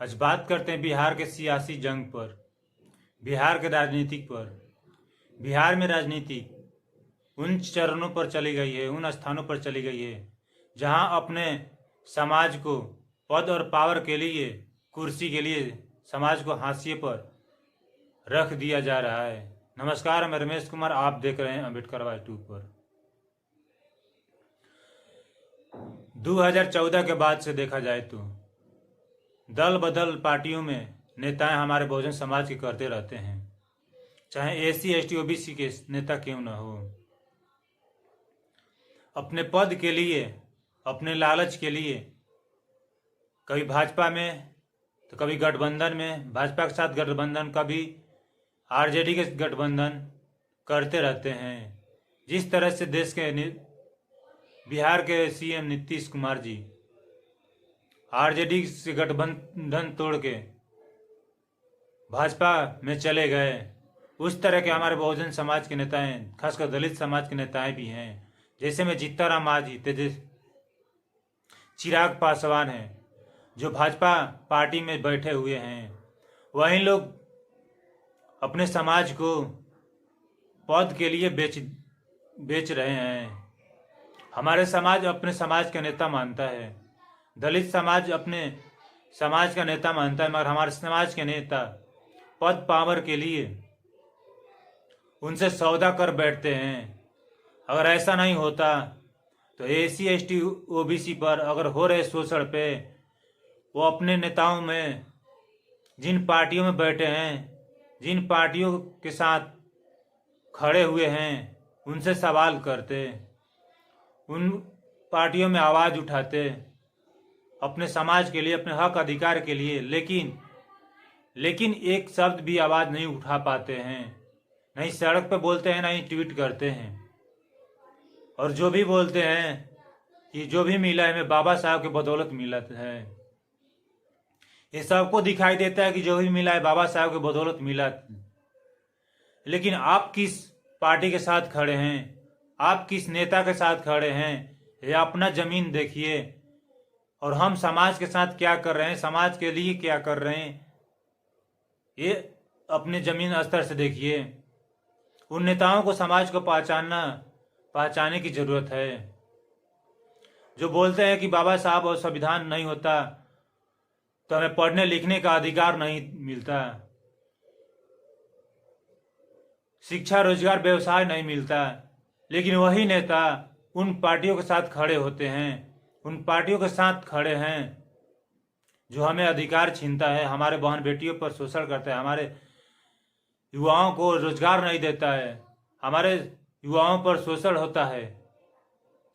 आज बात करते हैं बिहार के सियासी जंग पर, बिहार के राजनीतिक पर। बिहार में राजनीति उन चरणों पर चली गई है, उन स्थानों पर चली गई है जहां अपने समाज को पद और पावर के लिए, कुर्सी के लिए समाज को हाशिए पर रख दिया जा रहा है। नमस्कार, मैं रमेश कुमार, आप देख रहे हैं अम्बेडकरवाद 2 पर। 2014 के बाद से देखा जाए तो दल बदल पार्टियों में नेताएं हमारे बहुजन समाज के करते रहते हैं, चाहे एससी एसटी ओबीसी के नेता क्यों न हो। अपने पद के लिए, अपने लालच के लिए कभी भाजपा में तो कभी गठबंधन में, भाजपा के साथ गठबंधन, कभी आरजेडी के गठबंधन करते रहते हैं। जिस तरह से देश के बिहार के सीएम नीतीश कुमार जी आरजेडी से गठबंधन तोड़ के भाजपा में चले गए, उस तरह के हमारे बहुजन समाज के नेताएं, खासकर दलित समाज के नेताएं भी हैं। जैसे में जीतनराम मांझी, चिराग पासवान हैं, जो भाजपा पार्टी में बैठे हुए हैं। वही लोग अपने समाज को पद के लिए बेच रहे हैं। हमारे समाज अपने समाज का नेता मानता है, दलित समाज अपने समाज का नेता मानता है, मगर हमारे समाज के नेता पद पावर के लिए उनसे सौदा कर बैठते हैं। अगर ऐसा नहीं होता तो एससी एसटी ओबीसी पर अगर हो रहे शोषण पे वो अपने नेताओं में, जिन पार्टियों में बैठे हैं, जिन पार्टियों के साथ खड़े हुए हैं, उनसे सवाल करते, उन पार्टियों में आवाज़ उठाते अपने समाज के लिए, अपने हक अधिकार के लिए। लेकिन एक शब्द भी आवाज़ नहीं उठा पाते हैं। नहीं सड़क पे बोलते हैं, नहीं ट्वीट करते हैं। और जो भी बोलते हैं कि जो भी मिला है हमें बाबा साहब के बदौलत मिला है, ये सबको दिखाई देता है कि जो भी मिला है बाबा साहब के बदौलत मिला। लेकिन आप किस पार्टी के साथ खड़े हैं, आप किस नेता के साथ खड़े हैं, ये अपना जमीन देखिए। और हम समाज के साथ क्या कर रहे हैं, समाज के लिए क्या कर रहे हैं, ये अपने जमीन स्तर से देखिए। उन नेताओं को समाज को पहचानने की जरूरत है। जो बोलते हैं कि बाबा साहब और संविधान नहीं होता तो हमें पढ़ने लिखने का अधिकार नहीं मिलता, शिक्षा रोजगार व्यवसाय नहीं मिलता, लेकिन वही नेता उन पार्टियों के साथ खड़े होते हैं, उन पार्टियों के साथ खड़े हैं जो हमें अधिकार छीनता है, हमारे बहन बेटियों पर शोषण करता है, हमारे युवाओं को रोजगार नहीं देता है, हमारे युवाओं पर शोषण होता है,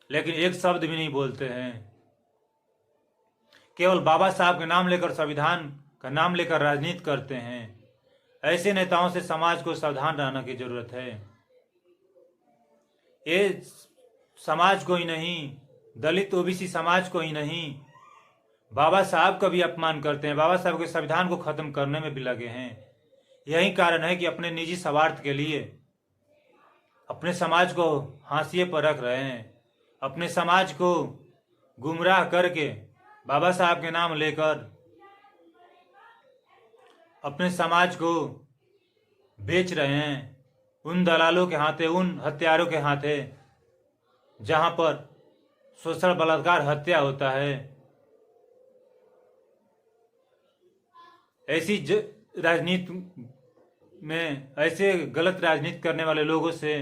लेकिन एक शब्द भी नहीं बोलते हैं। केवल बाबा साहब के नाम लेकर, संविधान का नाम लेकर राजनीति करते हैं। ऐसे नेताओं से समाज को सावधान रहने की जरूरत है। ये समाज को ही नहीं, दलित ओबीसी समाज को ही नहीं, बाबा साहब का भी अपमान करते हैं, बाबा साहब के संविधान को खत्म करने में भी लगे हैं। यही कारण है कि अपने निजी स्वार्थ के लिए अपने समाज को हाशिए पर रख रहे हैं, अपने समाज को गुमराह करके बाबा साहब के नाम लेकर अपने समाज को बेच रहे हैं उन दलालों के हाथे, उन हत्यारों के हाथे, जहां पर शोषण, बलात्कार, हत्या होता है। ऐसी राजनीति में, ऐसे गलत राजनीति करने वाले लोगों से,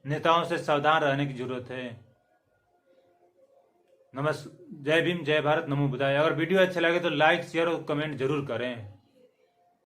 नेताओं से सावधान रहने की जरूरत है। जय भीम, जय भारत, नमो बुद्धाय। अगर वीडियो अच्छा लगे तो लाइक, शेयर और कमेंट जरूर करें।